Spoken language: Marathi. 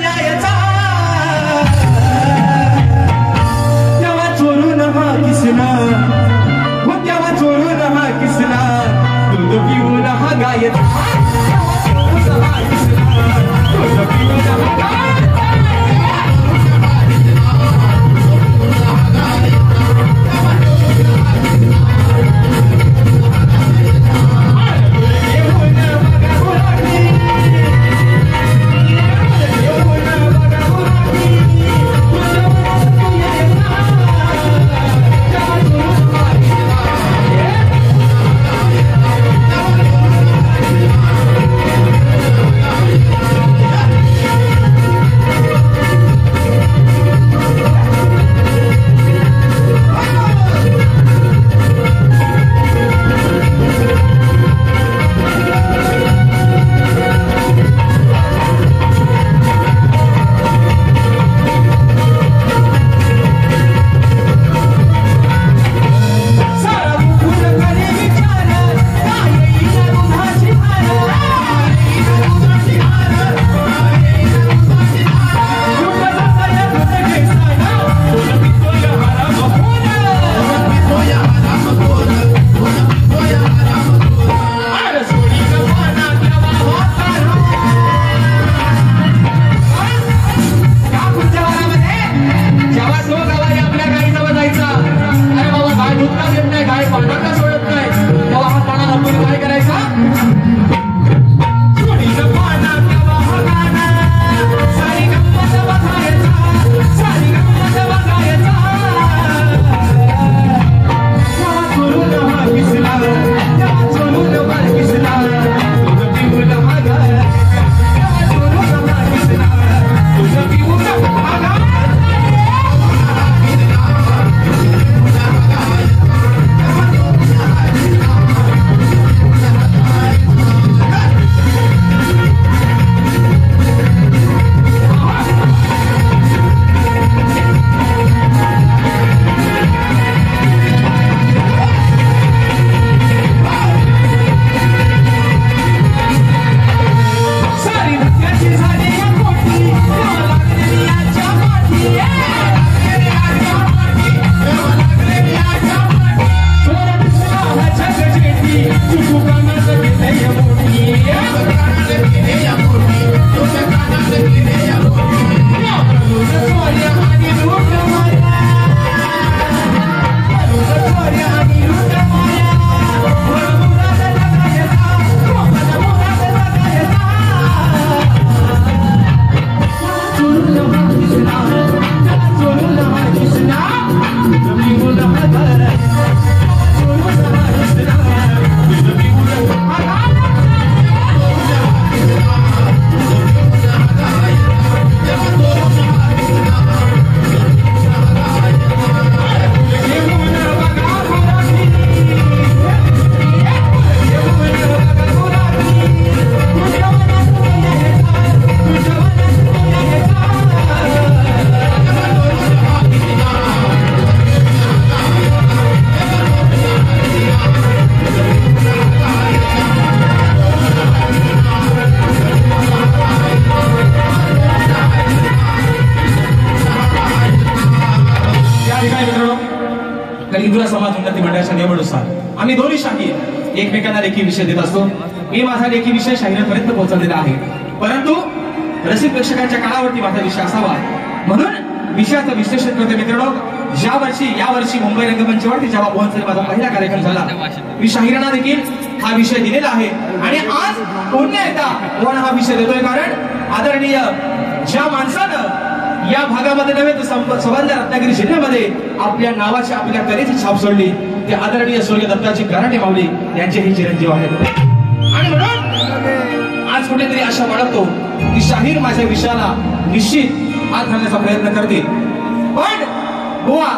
यायचा तेव्हा चोरून हा किसना हो तेव्हा चोरून हा किसना दूध पिऊन हा गायचा दूध पिऊन हा गायचा हिंदू समाज उन्नती मंडळाच्या निवडनुसार आम्ही दोन्ही शाहीर एकमेकांना लेखी विषय देत असतो। मी माझा लेखी विषय शाहिरांपर्यंत पोहोचवलेला आहे, परंतु रसिक प्रेक्षकांच्या कानावरती माझा विषय असावा म्हणून विषयाचं विश्लेषण करते। मित्रांनो, यावर्षी मुंबई रंगमंचवरती जेव्हा भुवन सर माझा पहिला कार्यक्रम झाला, मी शाहिरांना देखील हा विषय दिलेला आहे आणि आज पुन्हा एकदा भुवन हा विषय देतोय, कारण आदरणीय ज्या माणसानं या भागामध्ये नव्हे तर संबंध रत्नागिरी जिल्ह्यामध्ये आपल्या नावाची आपल्या कलेची छाप सोडली ते आदरणीय स्वर्गीय दत्ताजी गराटे माऊली यांचे हे चिरंजीव आहेत। आणि म्हणून आज कुठेतरी आशा बाळगतो की शाहीर माझ्या विषयाला निश्चित हात घालण्याचा प्रयत्न करतील, पण बुवा